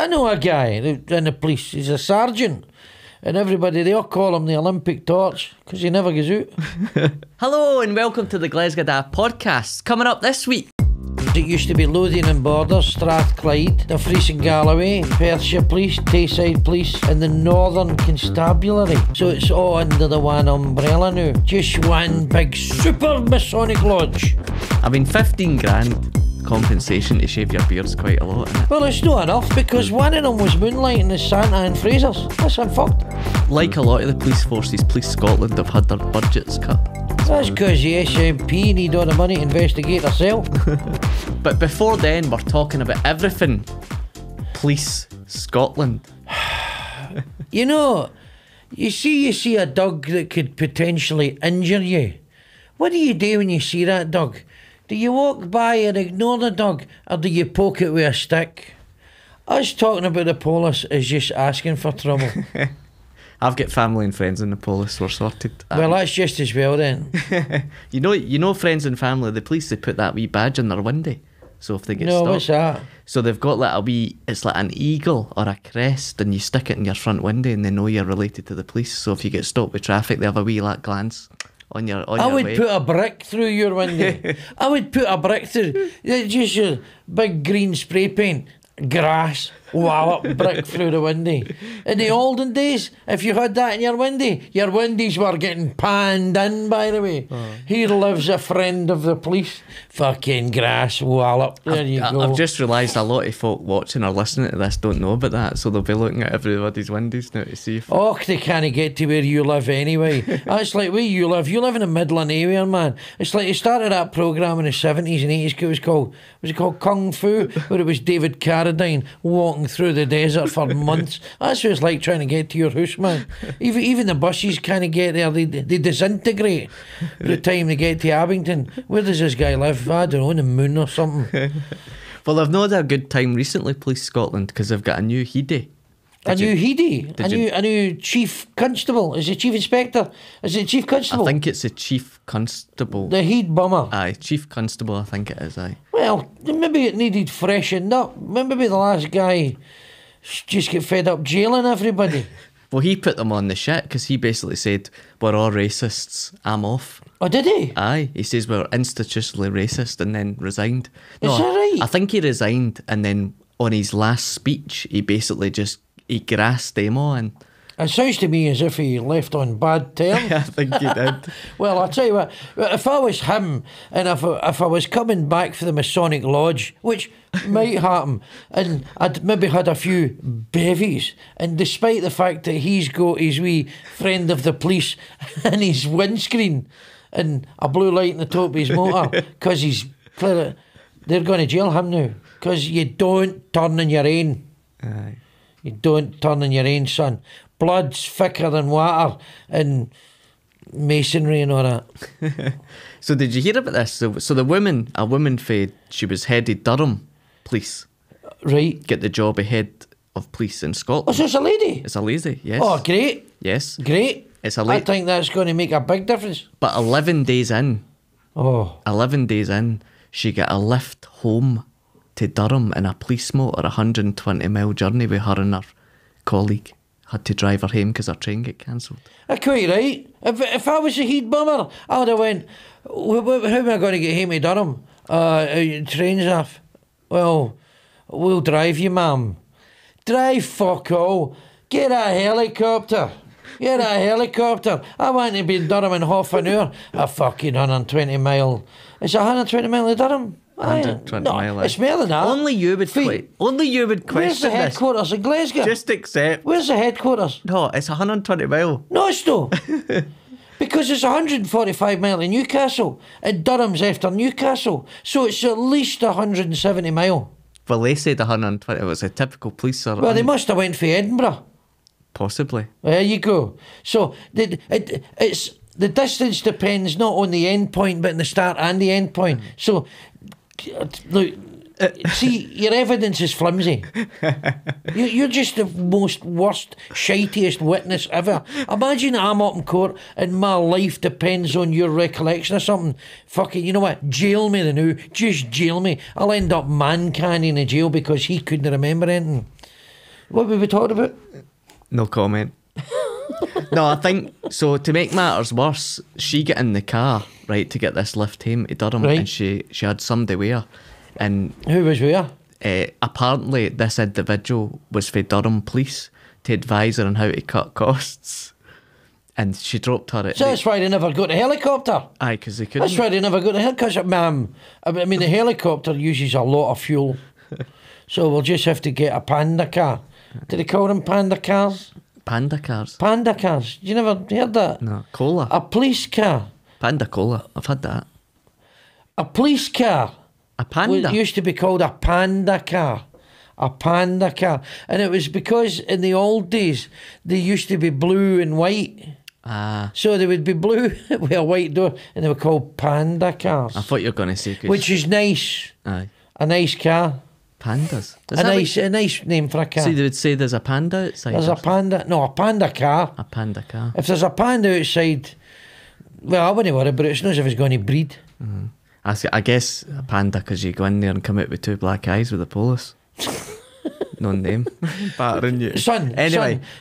I know a guy in the police. He's a sergeant. And everybody, they all call him the Olympic torch because he never goes out. Hello and welcome to the Glesga podcast. Coming up this week. It used to be Lothian and Borders, Strathclyde, the Fries and Galloway, Perthshire Police, Tayside Police and the Northern Constabulary. So it's all under the one umbrella now. Just one big super Masonic lodge. I mean, 15 grand compensation to shave your beard's quite a lot, isn't it? Well, it's not enough because one of them was moonlighting as Santa and Fraser's. That's unfucked. Like a lot of the police forces, Police Scotland have had their budgets cut. That's because the SNP need all the money to investigate themselves. But before then, we're talking about everything Police Scotland. You know, you see a dog that could potentially injure you. What do you do when you see that dog? Do you walk by and ignore the dog, or do you poke it with a stick? Us talking about the police is just asking for trouble. I've got family and friends in the police, we're sorted. Well, that's just as well then. You know friends and family, the police, they put that wee badge on their window. So if they get No, stopped. what's that? So they've got like a wee, it's like an eagle or a crest, and you stick it in your front window and they know you're related to the police. So if you get stopped with traffic, they have a wee like glance on your I would way. put a brick through your window. I would put a brick through. Just your big green spray paint. Grass, wallop, brick through the window. In the olden days, if you had that in your windows were getting panned in, by the way. Here lives a friend of the police. Fucking grass, wallop. There you go. I've just realised a lot of folk watching or listening to this don't know about that, so they'll be looking at everybody's windows now to see if... Oh, they can't get to where you live anyway. That's like where you live. You live in the Midland area, man. It's like they started that programme in the 70s and 80s. Was it called Kung Fu? Where it was David Carradine walking through the desert for months. That's what it's like trying to get to your house, man. Even the buses can't get there. They disintegrate by the time they get to Abington. Where does this guy live? I don't know, on the moon or something. Well, they've not had a good time recently, Police Scotland, because they've got a new Heedy. A new chief constable. Is it chief inspector? Is it chief constable? I think it's a chief constable. The heat bummer. Aye, chief constable, I think it is, aye. Well, maybe it needed freshened up. Maybe the last guy just get fed up jailing everybody. Well, he put them on the shit because he basically said, we're all racists, I'm off. Oh, did he? Aye, he says we're institutionally racist and then resigned. Is that right? I think he resigned and then on his last speech, he basically he grassed them all and... It sounds to me as if he left on bad terms. I think he did. Well, I'll tell you what, if I was him and if I was coming back for the Masonic Lodge, which might happen, and I'd maybe had a few bevies, and despite the fact that he's got his wee friend of the police in his windscreen and a blue light in the top of his motor, because he's clear, they're going to jail him now, because you don't turn in your own. Aye. You don't turn in your own, son. Blood's thicker than water and masonry and all that. So did you hear about this? So a woman faid she was headed Durham police. Right. Get the job of head of police in Oh, Scotland. so it's a lady? It's a lady, yes. Oh, great. Yes. Great. It's a I lady. think that's going to make a big difference. But 11 days in, she got a lift home to Durham in a police motor, a 120-mile journey with her and her colleague. Had to drive her home because her train got cancelled. Quite right. If I was a heat bummer, I would have went, how am I going to get home to Durham? Train's off. Well, we'll drive you, ma'am. Drive, fuck all. Get a helicopter. Get a helicopter. I want to be in Durham in half an hour. A fucking 120 mile. It's 120 mile to Durham. 120 mile. It's more than that. Only you would question Where's the headquarters in Glasgow? Just accept. Where's the headquarters? No, it's 120 mile. No, it's not. Because it's 145 mile in Newcastle, and Durham's after Newcastle, so it's at least 170 mile. Well, they said 120. It was a typical police service. Well, they must have went for Edinburgh. Possibly. There you go. So it's the distance depends not on the end point, but in the start and the end point. So, look, see, your evidence is flimsy. You're just the worst, shitiest witness ever. Imagine I'm up in court and my life depends on your recollection of something. Fucking, you know what? Jail me the new. Just jail me. I'll end up man-canning in jail because he couldn't remember anything. What were we talking about? No comment. No, I think so. To make matters worse, she got in the car right to get this lift home to Durham, Right. and she had somebody with her, and Who was where? apparently this individual was for Durham police to advise her on how to cut costs, and she dropped her at So that's why they never got a helicopter. aye, because they couldn't. That's why they never got a helicopter, ma'am. I mean, the helicopter uses a lot of fuel. So we'll just have to get a Panda car. Do they call them Panda Cars? Panda Cars. Panda Cars. You never heard that? No, cola. A police car. Panda Cola. I've had that. A police car. A panda. It used to be called a Panda car. A Panda car. And it was because in the old days, they used to be blue and white. Ah, So they would be blue with a white door, and they were called Panda Cars. I thought you were going to say 'cause- Which is nice. aye, A nice car. pandas. Is A that nice name for a car. See, they would say there's a panda outside. There's or a panda. No, a Panda car. a panda car. If there's a panda outside, well, I wouldn't worry, but it's not as if it's going to breed. I guess a panda because you go in there and come out with two black eyes with a police. No name. Battering you. Son,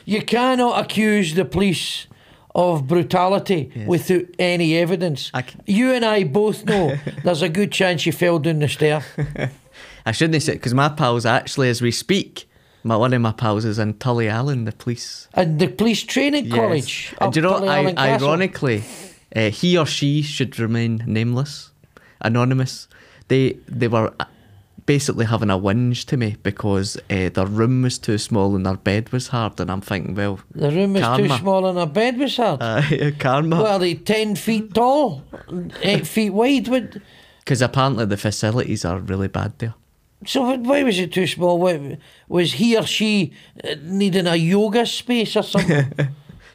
you cannot accuse the police of brutality without any evidence. You and I both know there's a good chance you fell down the stair. I shouldn't say it because my pals actually, as we speak, one of my pals is in Tully Allen, the police. And the police training college. And do you know what? Tullyallen Castle. Ironically, he or she should remain nameless, anonymous. They were basically having a whinge to me because their room was too small and their bed was hard, and I'm thinking, well, The room was too karma. small and our bed was hard. Karma. Well, they 10 feet tall, 8 feet wide. Because apparently the facilities are really bad there. So why was it too small? Was he or she needing a yoga space or something?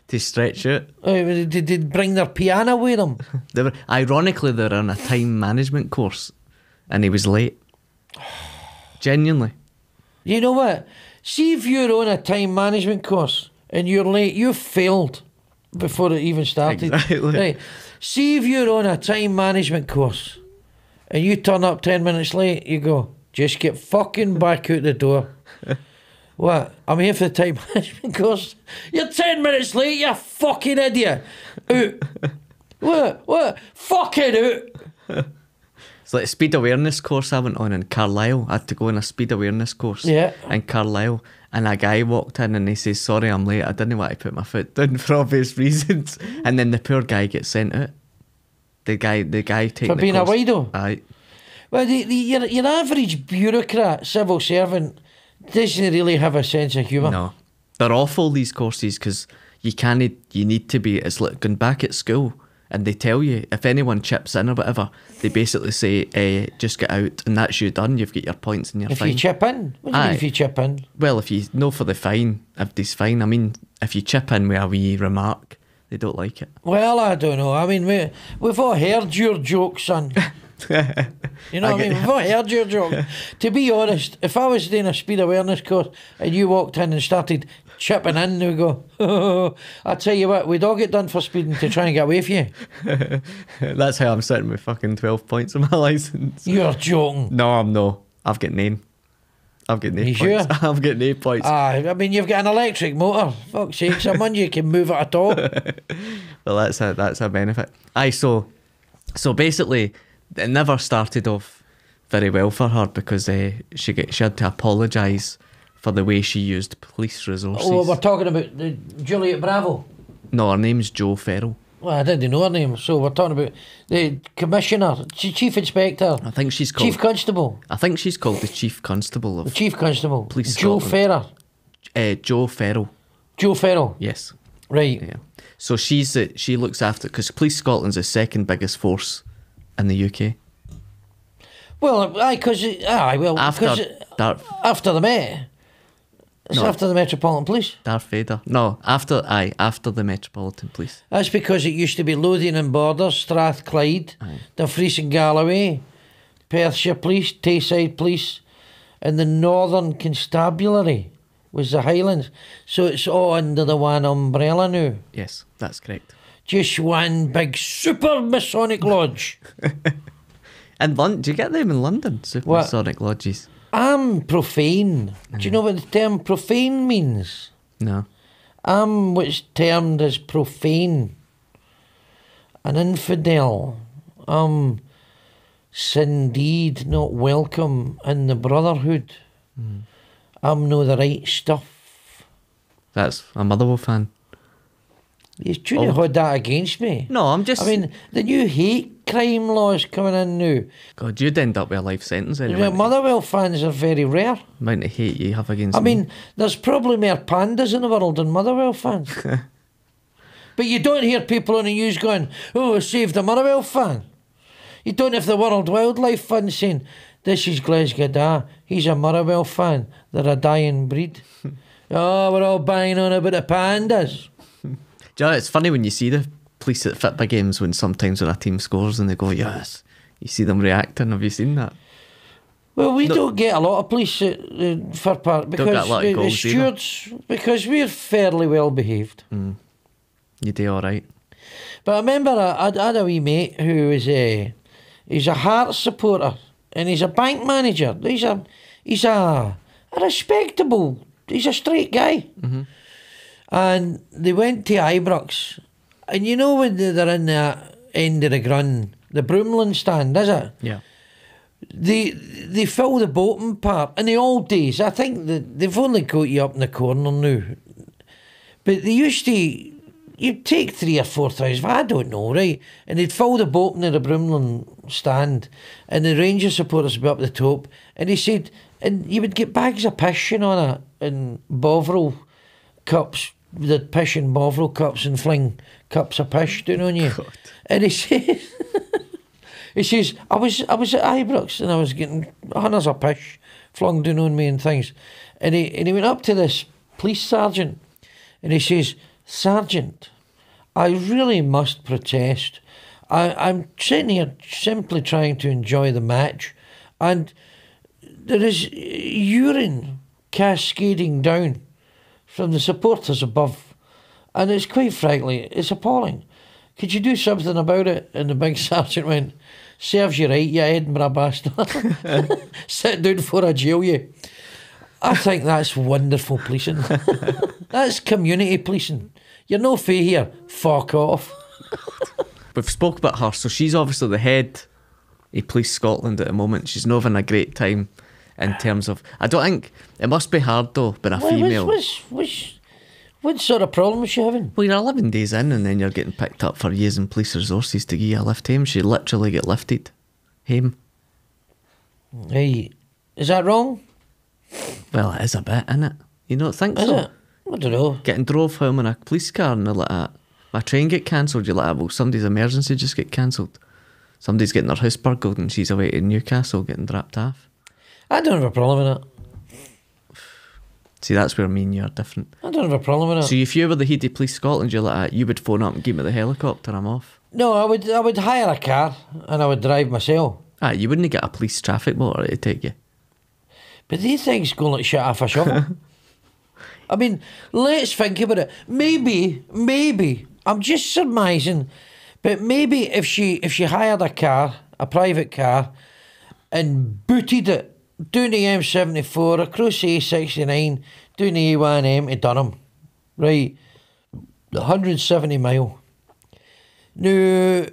To stretch out. Did they bring their piano with them? Ironically, they were on a time management course and he was late. Genuinely. You know what? See if you're on a time management course and you're late, you failed before it even started. Exactly. Right. See if you're on a time management course and you turn up 10 minutes late, you go, just get fucking back out the door. What? I'm here for the time management course. You're 10 minutes late, you fucking idiot. Out. What? Fucking out. It's like a speed awareness course I went on in Carlisle. I had to go on a speed awareness course in Carlisle. And a guy walked in and he says, sorry, I'm late. I didn't want to put my foot down for obvious reasons. And then the poor guy gets sent out. The guy taking For being the a course. widow? Aye. Well, your average bureaucrat, civil servant, doesn't really have a sense of humour. No. They're awful, these courses, because you need to be, it's like going back at school and they tell you, if anyone chips in or whatever, they basically say, just get out and that's you done, you've got your points and you're If fine. you chip in? What do you mean if you chip in? Well, if you know for the fine, if there's fine, I mean, if you chip in with a wee remark, they don't like it. Well, I don't know. I mean, we've all heard your jokes, son. You know what I mean? We've all heard your joke. To be honest, if I was doing a speed awareness course and you walked in and started chipping in, we go, oh, I tell you what, we'd all get done for speeding to try and get away from you. That's how I'm sitting with fucking 12 points on my licence. You're joking. No, I'm no. I've got 9. I've got 9 You points. sure? I've got 8 points. I mean, you've got an electric motor. Fuck's sake, someone you can move it at all. Well, that's a benefit. Aye, so basically, it never started off very well for her because she had to apologise for the way she used police resources. Oh, we're talking about the Juliet Bravo. No, her name's Jo Farrell. Well, I didn't know her name, so we're talking about the Commissioner, Chief Inspector, I think she's called... Chief Constable. I think she's called the Chief Constable The of Chief Constable. Police Jo Scotland. Farrell. Jo Farrell. Jo Farrell. Yes. Right. Yeah. So she looks after... Because Police Scotland's the second biggest force in the UK. Well, after the Met. It's No. after the Metropolitan Police. Darth Vader. No, after the Metropolitan Police. That's because it used to be Lothian and Borders, Strathclyde, Dumfries and Galloway, Perthshire Police, Tayside Police, and the Northern Constabulary was the Highlands. So it's all under the one umbrella now. Yes, that's correct. Just one big super Masonic lodge. And do you get them in London? Supersonic lodges. I'm profane. Do you know what the term profane means? No. I'm what's termed as profane. An infidel. I'm sin deed, not welcome in the brotherhood. I'm no the right stuff. That's a Motherwell fan. He's trying to hold that against me. No, I'm just... I mean, the new hate crime laws coming in now. God, you'd end up with a life sentence anyway. The Motherwell fans are very rare. Amount of hate you have against me. I mean, there's probably more pandas in the world than Motherwell fans. But you don't hear people on the news going, oh, save the Motherwell fan. You don't have the World Wildlife Fund saying, this is Glesga, he's a Motherwell fan, they're a dying breed. Oh, we're all banging on about the pandas. Do you know, it's funny when you see the police at football games when sometimes when a team scores and they go, yes. You see them reacting. Have you seen that? Well, we don't get a lot of police at Fir Park because the stewards, because we're fairly well behaved. You do all right. But I remember I had a wee mate who was he's a Hearts supporter and he's a bank manager. He's a respectable. He's a straight guy. And they went to Ibrox, and you know when they're in the end of the Grun, the Broomland stand, is it? Yeah. They fill the boating part. In the old days, I think they've only got you up in the corner now. But they used to, you'd take 3,000 or 4,000, I don't know, right? And they'd fill the boating of the Broomland stand, and the Rangers supporters would be up the top. And he said, and you would get bags of piss, you know, and Bovril cups. They'd pish in Bovril cups and fling cups of pish down on you. God. And he says, I was at Ibrox and I was getting hundreds of pish flung down on me and things. And he went up to this police sergeant and he says, Sergeant, I really must protest. I'm sitting here simply trying to enjoy the match, and there is urine cascading down from the supporters above, and it's quite frankly, it's appalling. Could you do something about it? And the big sergeant went, serves you right, you Edinburgh bastard. Sit down before I jail you. I think that's wonderful policing. That's community policing. You're no fee here, fuck off. We've spoke about her, so she's obviously the head of Police Scotland at the moment. She's not having a great time in terms of... I don't think... It must be hard though, being a female. What sort of problem is she having? Well, you're 11 days in and then you're getting picked up for using police resources to give you a lift home. She literally get lifted home. Hey, is that wrong? Well, it is a bit, innit? You don't think so? Is it? I don't know. Getting drove home in a police car and they're like that. My train get cancelled, you're like, well, somebody's emergency just get cancelled. Somebody's getting their house burgled and she's away to Newcastle getting dropped off. I don't have a problem with it. See, that's where me and you are different. I don't have a problem with it. So if you were the head of Police Scotland, you're like, you would phone up and give me the helicopter, I'm off. No, I would hire a car and I would drive myself. You wouldn't get a police traffic motor to take you. But these things go like shit off a shovel. I mean, let's think about it. Maybe, I'm just surmising, but maybe if she hired a car, a private car, and booted it down the M74, across the A69, down the A1M to Durham, right, 170 mile. Now,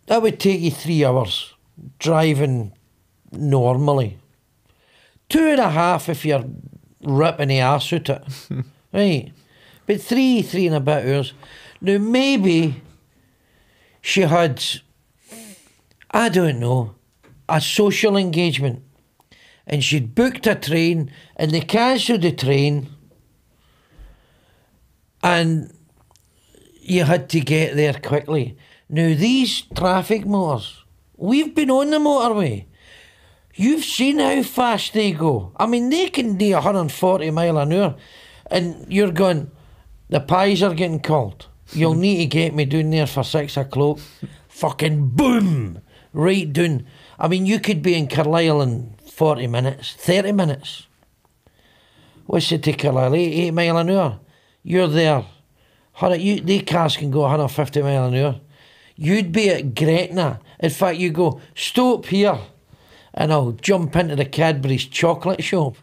that would take you 3 hours driving normally. 2.5 if you're ripping the arse out it. Right. But three and a bit hours. Now maybe she had, I don't know, a social engagement and she'd booked a train and they cancelled the train and you had to get there quickly. Now these traffic motors, we've been on the motorway. You've seen how fast they go. I mean, they can do 140 mile an hour and you're going, the pies are getting called. You'll need to get me down there for 6 o'clock. Fucking boom! Right down. I mean, you could be in Carlisle in 40 minutes, 30 minutes. What's it to Carlisle? 8 mile an hour. You're there. They cars can go 150 mile an hour. You'd be at Gretna. In fact, you go, stop here. and I'll jump into the Cadbury's chocolate shop.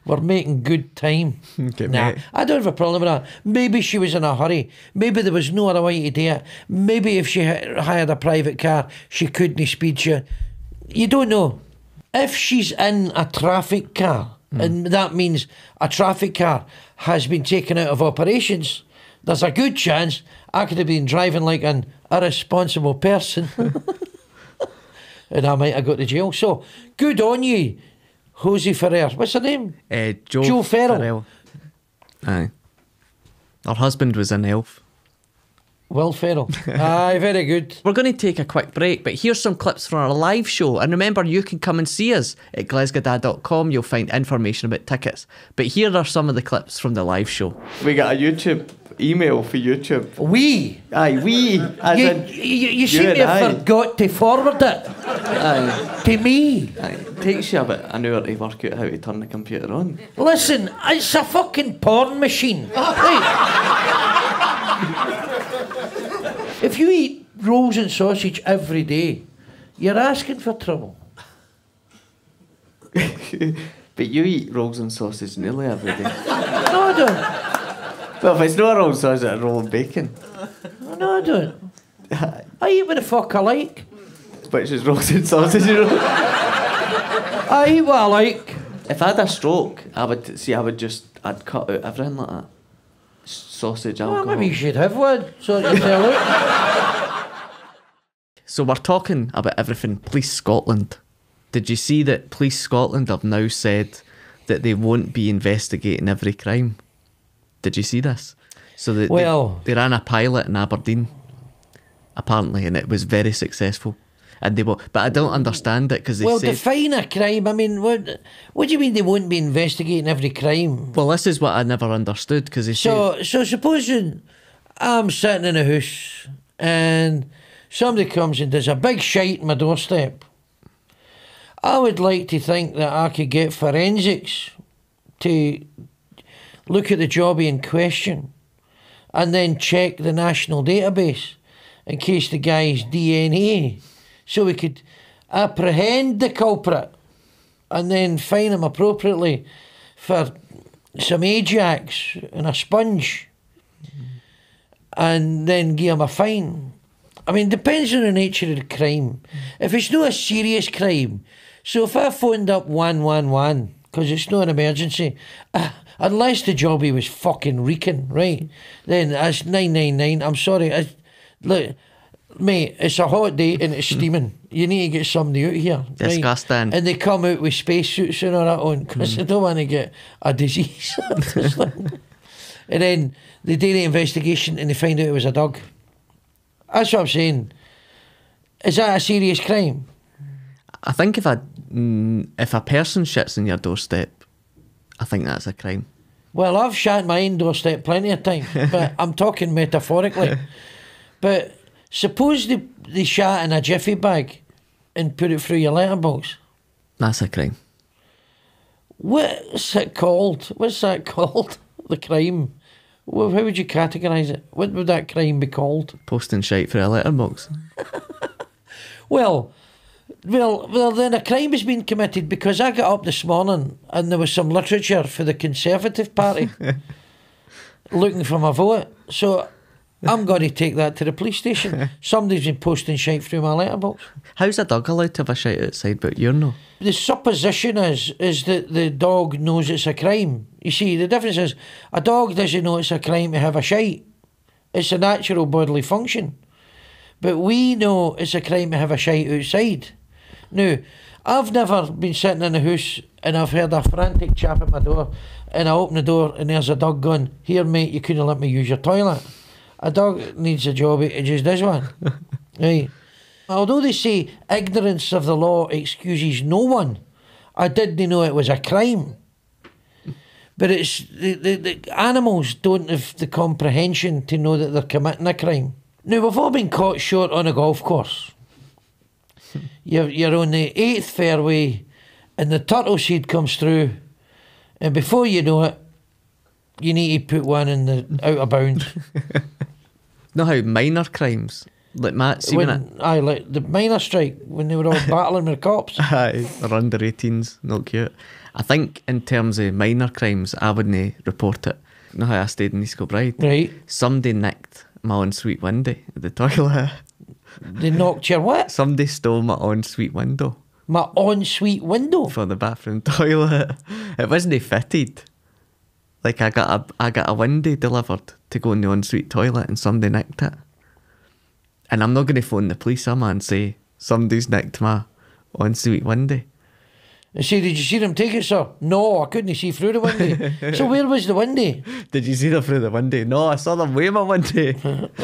We're making good time. Okay, nah, mate. I don't have a problem with that. Maybe she was in a hurry. Maybe there was no other way to do it. Maybe if she hired a private car, she couldn't speed you. You don't know. If she's in a traffic car, and that means a traffic car has been taken out of operations, there's a good chance I could have been driving like an irresponsible person. And I might have got to jail. So, good on you, Jo Farrell. What's her name? Jo Farrell. Aye. Her husband was an elf. Will Ferrell. Aye, very good. We're going to take a quick break, but here's some clips from our live show. And remember, you can come and see us at glesga.com. You'll find information about tickets. But here are some of the clips from the live show. We got a YouTube email for YouTube. We? Aye, we. You seem to have forgot to forward it. Aye. To me. Aye. It takes you about an hour to work out how to turn the computer on. Listen, it's a fucking porn machine. Right. If you eat rolls and sausage every day, you're asking for trouble. But you eat rolls and sausage nearly every day. No, I don't. Well, if it's not a roll and sausage, it's a roll of bacon. No, I don't. I eat what the fuck I like. Which is rolls and sausage, you know? I eat what I like. If I had a stroke, I'd cut out everything like that. Sausage, alcohol. Well, maybe you should have one, so you tell it. So we're talking about everything Police Scotland. Did you see that Police Scotland have now said that they won't be investigating every crime? Did you see this? So they ran a pilot in Aberdeen, apparently, and it was very successful. And they will, but I don't understand it because they said, define a crime. I mean, what do you mean they won't be investigating every crime? Well, this is what I never understood because they said. So supposing I'm sitting in a house and somebody comes and does a big shite in my doorstep, I would like to think that I could get forensics to look at the jobby in question and then check the national database in case the guy's DNA, so we could apprehend the culprit and then fine him appropriately for some Ajax and a sponge and then give him a fine. I mean, depends on the nature of the crime. If it's not a serious crime, so if I phoned up 111 because it's not an emergency, unless the jobby was fucking reeking, right, then that's 999. I'm sorry. Look, mate, it's a hot day and it's steaming. You need to get somebody out here. Disgusting. Right? And they come out with spacesuits and all that on because they don't want to get a disease. And then they do the investigation and they find out it was a dog. That's what I'm saying. Is that a serious crime? I think if a person shits in your doorstep, I think that's a crime. Well, I've shat in my own doorstep plenty of times, but I'm talking metaphorically. But suppose they shat in a jiffy bag and put it through your letterbox. That's a crime. What's it called? What's that called? The crime? Well, how would you categorise it? What would that crime be called? Posting shite through a letterbox. Well, then a crime has been committed because I got up this morning and there was some literature for the Conservative Party looking for my vote. So I'm going to take that to the police station. Somebody's been posting shite through my letterbox. How's a dog allowed to have a shite outside but you're not? The supposition is that the dog knows it's a crime. You see, the difference is a dog doesn't know it's a crime to have a shite. It's a natural bodily function. But we know it's a crime to have a shite outside. Now, I've never been sitting in a house and I've heard a frantic chap at my door and I open the door and there's a dog going, "Here mate, you couldn't let me use your toilet." A dog needs a job, it just does one. Right. Although they say ignorance of the law excuses no one, I didn't know it was a crime. But it's the animals don't have the comprehension to know that they're committing a crime. Now, we've all been caught short on a golf course. You're on the 8th fairway and the turtle seed comes through and before you know it, you need to put one in the out of bounds. Know how minor crimes, Like Matt, see like the miners' strike when they were all battling with the cops. Aye, they're under 18s, not cute. I think in terms of minor crimes, I wouldn't report it. You know how I stayed in East Kilbride? Right. Somebody nicked my ensuite window at the toilet. They knocked your what? Somebody stole my ensuite window. My ensuite window? For the bathroom toilet. It wasn't fitted. Like I got a window delivered to go in the ensuite toilet and somebody nicked it. And I'm not going to phone the police, am I, and say, somebody's nicked my ensuite window. They say, did you see them take it, sir? No, I couldn't see through the window. So where was the window? Did you see them through the window? No, I saw them with my window.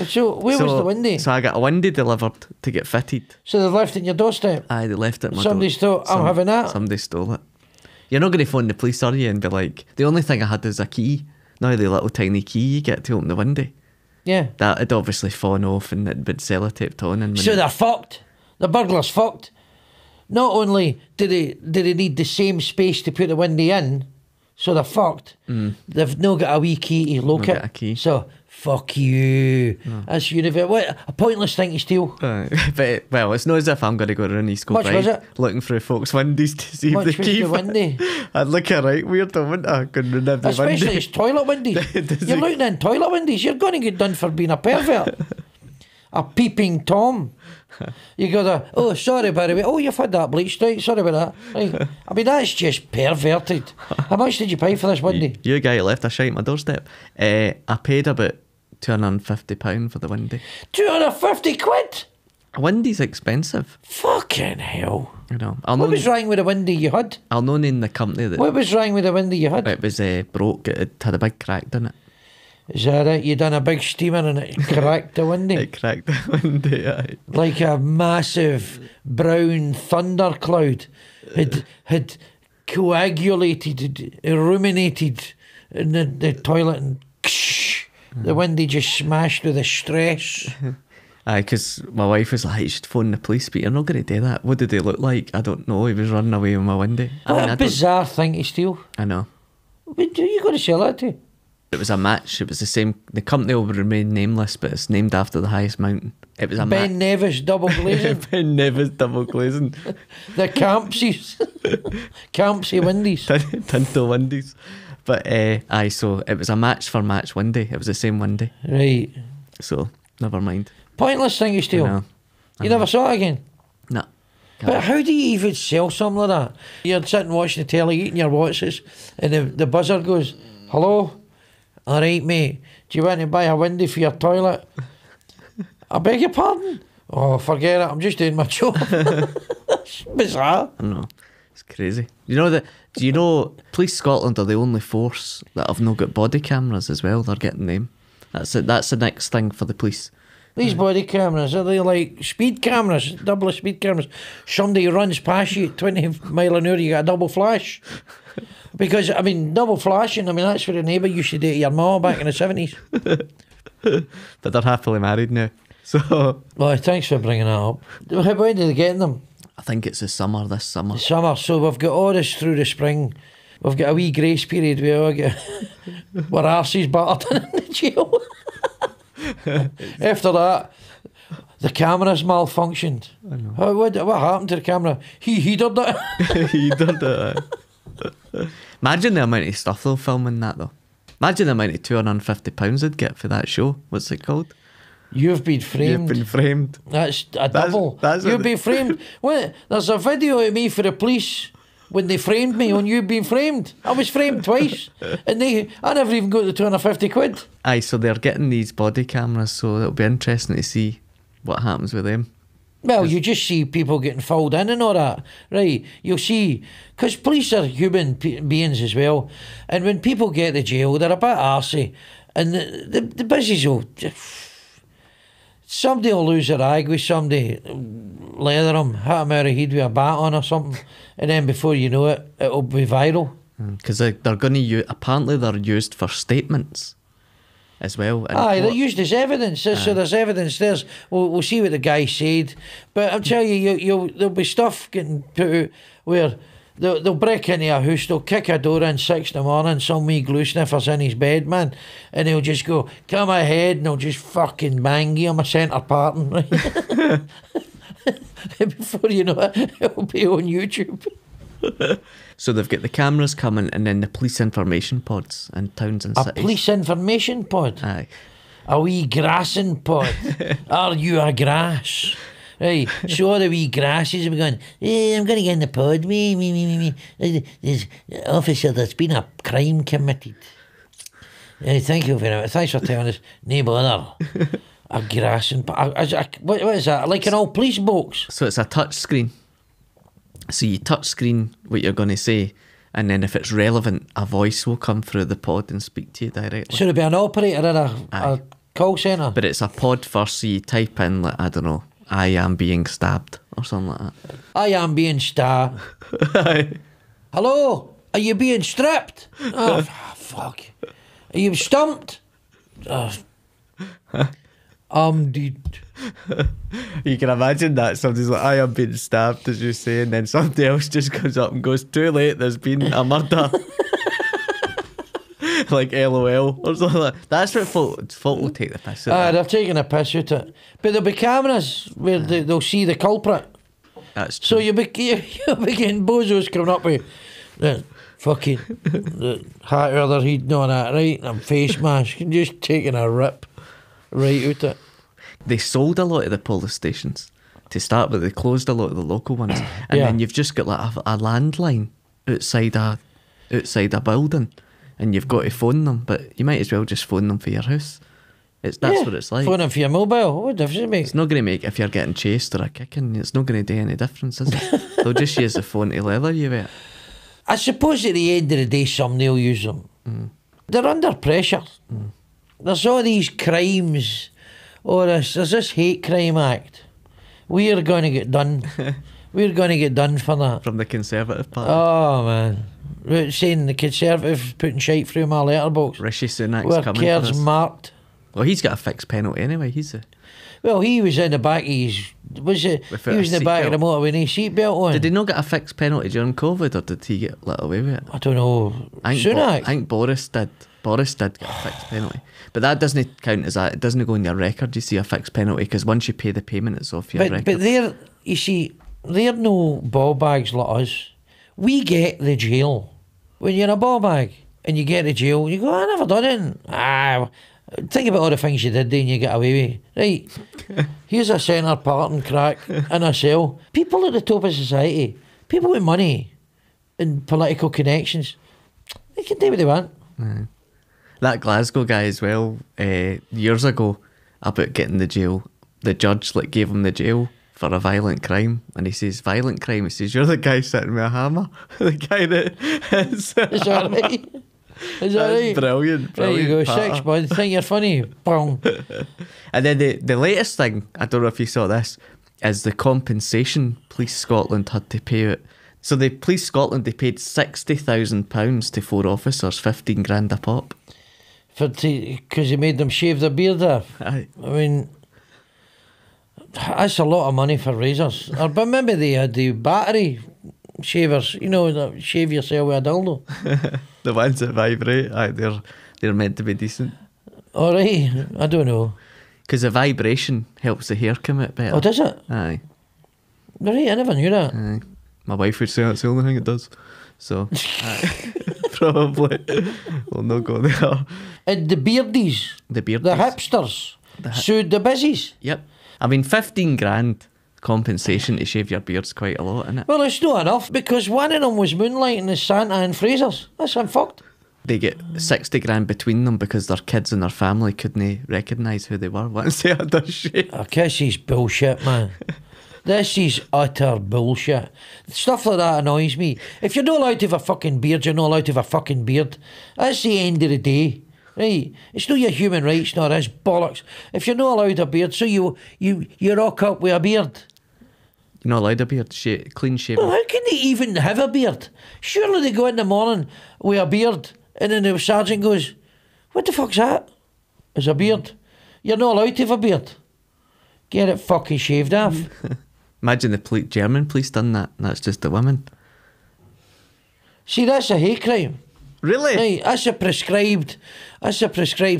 So where was the window? So I got a window delivered to get fitted. So they left it in your doorstep? Aye, they left it in my Somebody stole I'm having that? Somebody stole it. You're not going to phone the police, are you? And be like, the only thing I had is a key. Now the little tiny key you get to open the window. Yeah. That had obviously fallen off and it'd been sellotaped on. And so they're fucked. The burglar's fucked. Not only do they need the same space to put the window in, so they're fucked. They've not got a wee key to lock it. A key. So fuck you. No. That's what a pointless thing to steal. But well, it's not as if I'm going to go around East Kilbride looking through folks' windows to see if the key. The window? I'd look right weird, wouldn't I? Couldn't remember the Especially window. it's toilet windows. You're looking in toilet windows. You're going to get done for being a pervert. A peeping Tom. You go oh, sorry, by the way. Oh, you've had that bleached out. Sorry about that. Right. I mean, that's just perverted. How much did you pay for this window? You guy left a shite on my doorstep. I paid about £250 for the window. 250 quid? A window's expensive. Fucking hell. I know. What was wrong with the window you had? I'll not name the company. What was wrong with the window you had? It was broke. It had a big crack in it. Is that it? You done a big steamer and it cracked the window? It cracked the window, aye. Like a massive brown thundercloud had coagulated, ruminated in the toilet and the window just smashed with the stress. Aye, because my wife was like, you should phone the police, but you're not going to do that. What did they look like? I don't know. He was running away with my window. What a bizarre thing to steal. I know. But who are you going to sell that to? It was a match. It was the same. The company will remain nameless, but it's named after the highest mountain. It was a Ben Nevis double glazing. Ben Nevis double glazing. The Campsies. Campsie windies. Tinto windies. But aye, so it was a match for match window. It was the same window. Right. So never mind. Pointless thing to steal. You never saw it again? No. But how do you even sell something like that? You're sitting watching the telly, eating your Watsons, and the buzzer goes, hello? All right, mate, do you want to buy a window for your toilet? I beg your pardon? Oh, forget it, I'm just doing my job. That's bizarre. I know. It's crazy. Do you know Police Scotland are the only force that have not got body cameras as well? They're getting them. That's it. That's the next thing for the police. These body cameras, are they like speed cameras, double speed cameras? Somebody runs past you at 20 mile an hour, you got a double flash. Because, I mean, double flashing, that's what a neighbour used to do to your ma back in the 70s. But they're happily married now. So. Well, thanks for bringing that up. When did they get them? I think it's this summer. The summer, so we've got all this through the spring. We've got a wee grace period where we're arses battered in the jail. After that, the camera's malfunctioned. I know. What happened to the camera? He did that. He did it. Imagine the amount of stuff they'll film in that though. Imagine the amount of £250 they'd get for that show. What's it called? You've been framed. You've been framed. That's a double. You've been framed. What? There's a video of me for the police when they framed me on You've Been Framed. I was framed twice, and I never even got the 250 quid. Aye, so they're getting these body cameras, so it'll be interesting to see what happens with them. Well, you just see people getting fouled in and all that, right? You'll see, because police are human beings as well, and when people get to jail, they're a bit arsey, and the busies will. Somebody will lose their eye with somebody, leather them, hit them out of head with a bat on or something, and then before you know it, it'll be viral. Because they're going to use, apparently they're used for statements as well. Aye, they're used as evidence, so there's evidence there. We'll see what the guy said, but I'll tell you, there'll be stuff getting put out where They'll break into a house, they'll kick a door in 6 in the morning, some wee glue sniffer's in his bed, man, and they'll just go, come ahead, and they'll just fucking bang you on a centre parting, right? Before you know it, it'll be on YouTube. So they've got the cameras coming, and then the police information pods in towns and cities. A police information pod? Aye. A wee grassing pod. Are you a grass? Right, so all the wee grasses will be going, hey, I'm going to get in the pod, me. There's officer, there's been a crime committed. Thank you very much. Thanks for telling us. No bother. A grassing pod. What is that? Like an old police box? So it's a touch screen. So you touch screen what you're going to say, and then if it's relevant, a voice will come through the pod and speak to you directly. Should it be an operator in a call centre? But it's a pod first, so you type in, like, I don't know, I am being stabbed or something like that. I am being stabbed. Hello? Are you being stripped? Oh, fuck. Are you stumped? I'm dead. You can imagine that. Somebody's like, I am being stabbed, as you say, and then somebody else just comes up and goes, too late, there's been a murder. Like LOL or something like that. That's what folk will take the piss out. They're taking a piss out of it. But there'll be cameras where they'll see the culprit. That's true. So you'll be getting bozos coming up with the fucking the hat over their head and all that, right? And face mask and just taking a rip right out it. They sold a lot of the police stations to start with. They closed a lot of the local ones, and then you've just got like a landline outside a building, and you've got to phone them. But you might as well just phone them for your house. That's what it's like. Phone them for your mobile. What difference it make? It's not going to make, if you're getting chased or a kicking, it's not going to do any difference, is it? They'll just use the phone to leather you with it. I suppose at the end of the day, somebody will use them. They're under pressure. There's all these crimes. There's this hate crime act. We're going to get done. We're going to get done for that. From the Conservative Party. Oh, man. Saying the Conservatives putting shite through my letterbox. Rishi Sunak's where coming cares for us. Marked. Well, he's got a fixed penalty anyway. Well, he was in the back of his... He was in the back of the motor with his seatbelt on. Did he not get a fixed penalty during COVID, or did he get let away with it? I don't know. I think Boris did. Boris did get a fixed penalty. But that doesn't count as that. It doesn't go in your record, you see, a fixed penalty, because once you pay the payment, it's off your record. But they're no ball bags like us. We get the jail. When you're in a ball bag and you get to jail, you go, I never done it. Think about all the things you did and you get away with. Right, here's a centre parting crack in a cell. People at the top of society, people with money and political connections, they can do what they want. That Glasgow guy as well, years ago, about getting the jail, the judge gave him the jail for a violent crime, and he says, violent crime? He says, you're the guy sitting with a hammer. The guy that is that right? Is that right? Brilliant. There you go, patter. 6 bud. Think you're funny. Boom. And then the latest thing, I don't know if you saw this, is the compensation Police Scotland had to pay out. So the Police Scotland, they paid £60,000 to 4 officers, 15 grand a pop. Because he made them shave their beard off. Aye. I mean, that's a lot of money for razors. But maybe they had the battery shavers, that shave yourself with a dildo. The ones that vibrate, aye, they're meant to be decent. All right, I don't know. Because the vibration helps the hair come out better. Oh, does it? Aye. All right, I never knew that. Aye. My wife would say that's the only thing it does. So, probably we'll not go there. And the beardies, the hipsters, sued the busies. Yep. I mean, 15 grand compensation to shave your beard's quite a lot, isn't it? Well, it's not enough, because one of them was moonlighting as Santa and Fraser's. That's unfucked. They get 60 grand between them because their kids and their family couldn't recognise who they were once they had their shave. This is bullshit, man. This is utter bullshit. Stuff like that annoys me. If you're not allowed to have a fucking beard, you're not allowed to have a fucking beard. That's the end of the day. Right? It's not your human rights, nor is bollocks. If you're not allowed a beard, so you rock up with a beard. You're not allowed a beard, clean shaven. Well, how can they even have a beard? Surely they go in the morning with a beard, and then the sergeant goes, what the fuck's that? It's a beard. You're not allowed to have a beard. Get it fucking shaved off. Imagine the German police done that, and that's just the women. See, that's a hate crime. Really? Right, that's a prescribed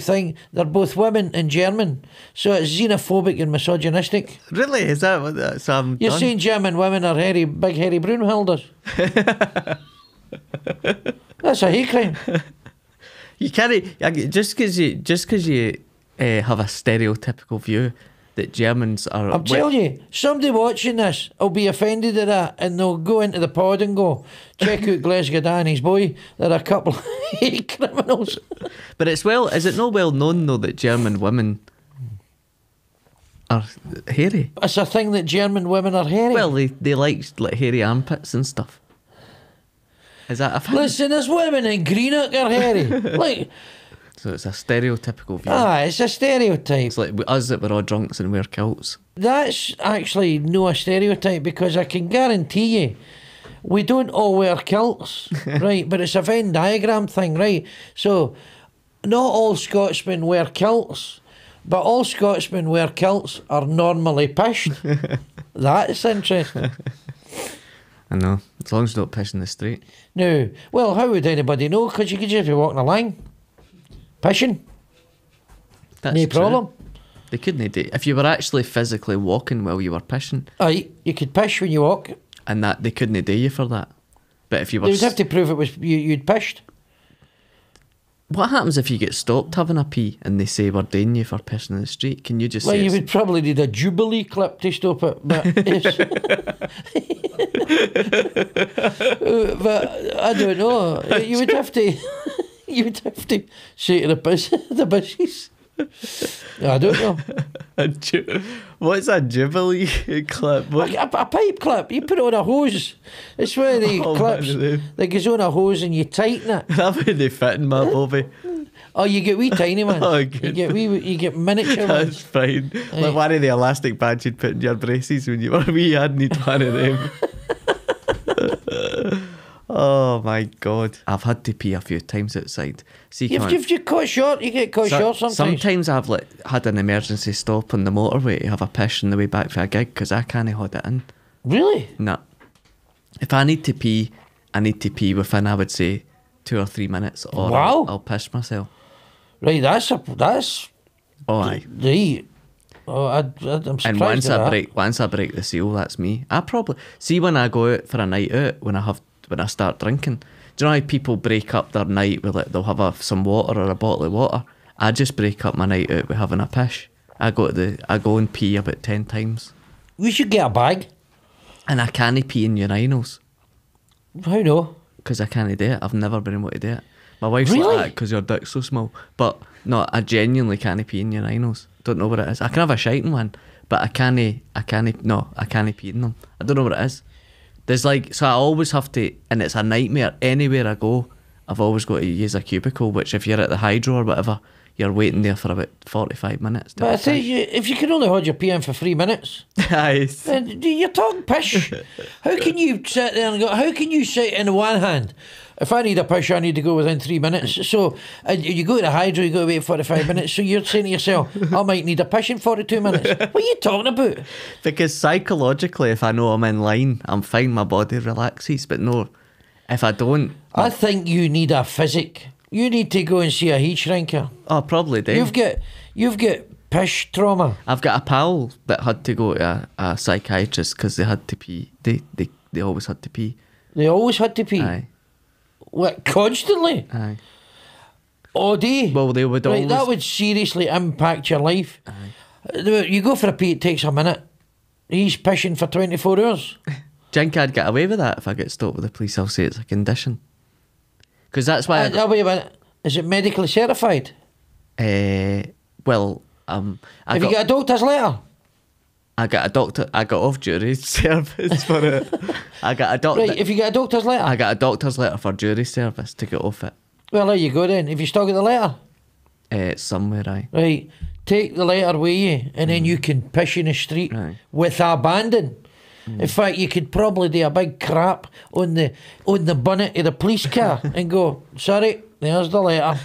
thing. They're both women and German, so it's xenophobic and misogynistic. Really? Is that what that's You're saying German women are big hairy Brunhilders? That's a hate crime. You can't just because you have a stereotypical view that Germans are. I'm telling you, somebody watching this will be offended at that, and they'll go into the pod and go, check out Glesga Danny's boy. They're a couple of hate criminals. But is it not well known though that German women are hairy? It's a thing that German women are hairy. Well, they like hairy armpits and stuff. Is that a thing? Listen, there's women in Greenock are hairy. Like. So it's a stereotypical view. It's a stereotype. It's like us that we're all drunks and wear kilts. That's actually no a stereotype, because I can guarantee you we don't all wear kilts, right? But it's a Venn diagram thing, right? So not all Scotsmen wear kilts, but all Scotsmen wear kilts are normally pished. That's interesting. I know, as long as you don't piss in the street. No. Well, how would anybody know? Because you could just be walking along. Pissing. That's no true. problem. They couldn't do it. If you were actually physically walking while you were pissing. Aye, you could pish when you walk. And that they couldn't do you for that. But if you were... They would have to prove it was you'd pished. What happens if you get stopped having a pee and they say we're doing you for pissing in the street? Can you just well, say... you would probably need a Jubilee clip to stop it. But, but I don't know. You would have to... You would have to say to the bushes. I don't know. What's a Jubilee clip? A pipe clip. You put it on a hose. It's one of the clips that goes on a hose and you tighten it. That way they fit in my bobby. Oh, you get wee tiny ones. Oh, good. You get miniature ones. That's fine. Like one of the elastic bands you'd put in your braces when you were wee. I'd need one of them. Oh my God. I've had to pee a few times outside. See, You've caught short. You get caught short sometimes. Sometimes I've had an emergency stop on the motorway to have a piss on the way back for a gig because I can't hold it in. Really? Nah. If I need to pee, I need to pee within, I would say, 2 or 3 minutes, or wow. I'll piss myself. Right, that's oh aye. Right. Oh, I'm surprised. And once I break the seal, that's me. I probably see when I go out for a night out when I start drinking. Do you know how people break up their night with they'll have some water or a bottle of water? I just break up my night out with having a pish. I go and pee about 10 times. We should get a bag. And I can't pee in urinals. How no? Because I can't do it. I've never been able to do it. My wife's really? like that because your dick's so small. But no, I genuinely can't pee in urinals. Don't know what it is. I can have a shite in one, but I can't pee in them. I don't know what it is. There's so I always have to, and it's a nightmare. Anywhere I go, I've always got to use a cubicle, which if you're at the hydro or whatever, you're waiting there for about 45 minutes. But I think if you can only hold your pee in for 3 minutes, you're talking pish. How can you sit there and go, how can you say in one hand, if I need a pish, I need to go within 3 minutes. So you go to the hydro, you got to wait 45 minutes. So you're saying to yourself, I might need a pish in 42 minutes. What are you talking about? Because psychologically, if I know I'm in line, I'm fine, my body relaxes. But no, if I don't... I think you need a physic. You need to go and see a heat shrinker. Oh, probably do. You've got pish trauma. I've got a pal that had to go to a psychiatrist because they had to pee. They always had to pee. They always had to pee? Aye. What, constantly? Aye. All day? Well, they would always... That would seriously impact your life. Aye. You go for a pee, it takes a minute. He's pissing for 24 hours. Do you think I'd get away with that if I get stopped with the police? I'll say it's a condition. Because that's why... wait a minute. Is it medically certified? Well, Have you got a doctor's letter? I got off jury service for it. I got a doctor. Right, if you get a doctor's letter? I got a doctor's letter for jury service to get off it. Well, there you go then. Have you still got the letter? It's somewhere, aye. Right, take the letter with you and then you can piss in the street with abandon. In fact, you could probably do a big crap on the bonnet of the police car and go, sorry, there's the letter.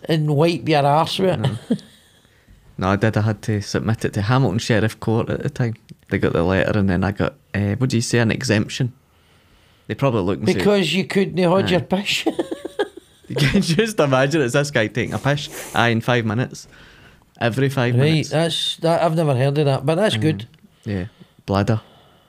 And wipe your arse with it. No, I did. I had to submit it to Hamilton Sheriff Court at the time. They got the letter and then I got, what do you say, an exemption. They probably look and because you couldn't hold your pish. You can just imagine it's this guy taking a pish. In 5 minutes. Every 5 minutes. Right, I've never heard of that, but that's good. Yeah, Bladder.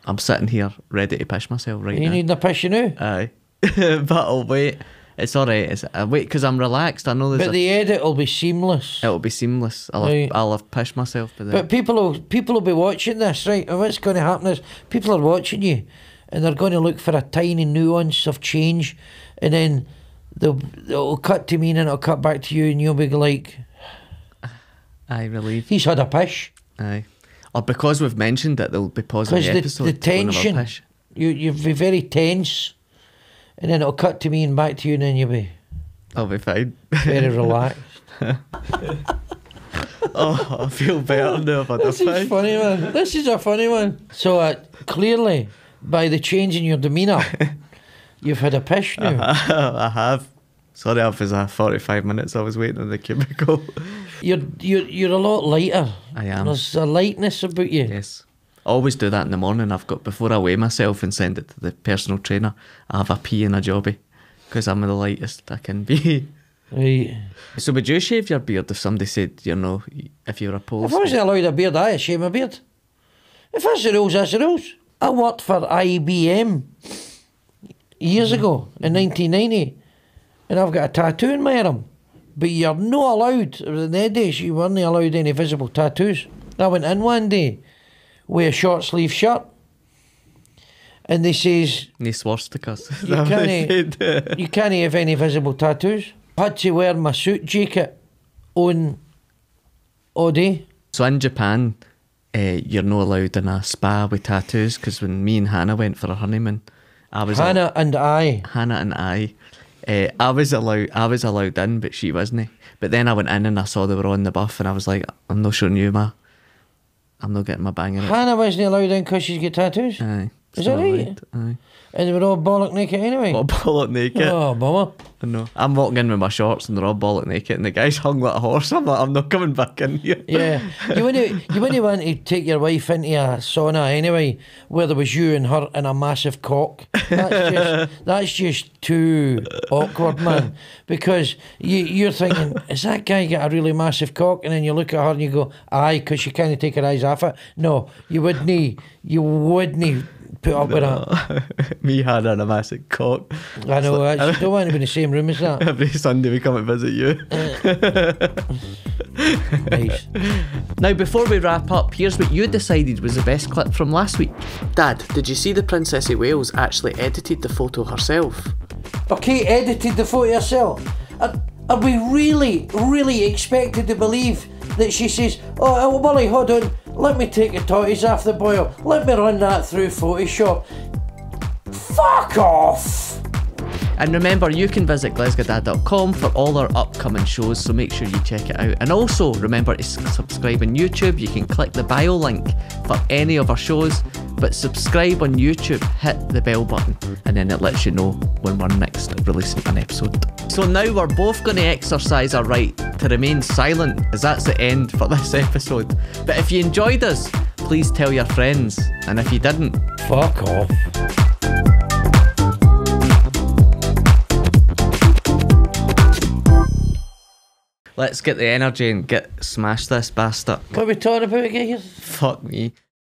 I'm sitting here ready to pish myself right now. You need a pish now? Aye. But I'll wait. It's alright. I wait because I'm relaxed. I know there's But the edit will be seamless. It'll be seamless. I'll have pished myself by then. But people will be watching this, right? And what's going to happen is people are watching you and they're going to look for a tiny nuance of change, and then it'll cut to me and then it'll cut back to you and you'll be like, aye, relieved. He's had a pish. Aye. Or because we've mentioned it, they'll be pausing the episode. The tension, you'll be very tense, and then it'll cut to me and back to you and then you'll be... I'll be fine. Very relaxed. Oh, I feel better now. This is funny, man. This is a funny one. So clearly, by the change in your demeanour, you've had a pish now. I have. Sorry, I was 45 minutes. I was waiting in the cubicle. You're a lot lighter. I am. There's a lightness about you. Yes. I always do that in the morning. Before I weigh myself and send it to the personal trainer, I have a pee and a jobby because I'm the lightest I can be. Right. So would you shave your beard if somebody said, if you were a police? If I wasn't allowed a beard, I'd shave my beard. If that's the rules, that's the rules. I worked for IBM years ago in 1990, and I've got a tattoo in my arm. But you're not allowed, in the days you weren't allowed any visible tattoos. I went in one day with a short sleeve shirt, and they says... No swastikas. You can't have any visible tattoos. I had to wear my suit jacket on all day. So in Japan, you're not allowed in a spa with tattoos, because when me and Hannah went for a honeymoon, Hannah and I, I was allowed in, but she wasn't. But then I went in and I saw they were on the buff, and I was like, I'm not showing you I'm not getting my bang in it. Hannah wasn't allowed in because she's got tattoos? Aye. Is that right? Aye. And they were all bollock naked anyway? All bollock naked. Oh, bummer. I know. I'm walking in with my shorts and they're all bollock naked, and the guy's hung like a horse. I'm like, I'm not coming back in here. Yeah. You wouldn't want to take your wife into a sauna anyway, where there was you and her and a massive cock. That's just too awkward, man. Because you're thinking, has that guy got a really massive cock? And then you look at her and you go, aye, because she can't take her eyes off it. No, you wouldn't put up with that. Me had a massive cock. I know, I don't want to be in the same room as that. Every Sunday we come and visit you. Nice. Now, before we wrap up, here's what you decided was the best clip from last week. Dad, did you see the Princess of Wales actually edited the photo herself? Okay, edited the photo herself. Are we really expected to believe that she says, oh, Willie, hold on, let me take the totties off the boil, let me run that through Photoshop. Fuck off! And remember, you can visit glesgadad.com for all our upcoming shows, so make sure you check it out. And also, remember to subscribe on YouTube. You can click the bio link for any of our shows, but subscribe on YouTube, hit the bell button, and then it lets you know when we're next releasing an episode. So now we're both going to exercise our right to remain silent, as that's the end for this episode. But if you enjoyed us, please tell your friends, and if you didn't, fuck off. Let's get the energy and smash this bastard. What are we talking about again? Fuck me.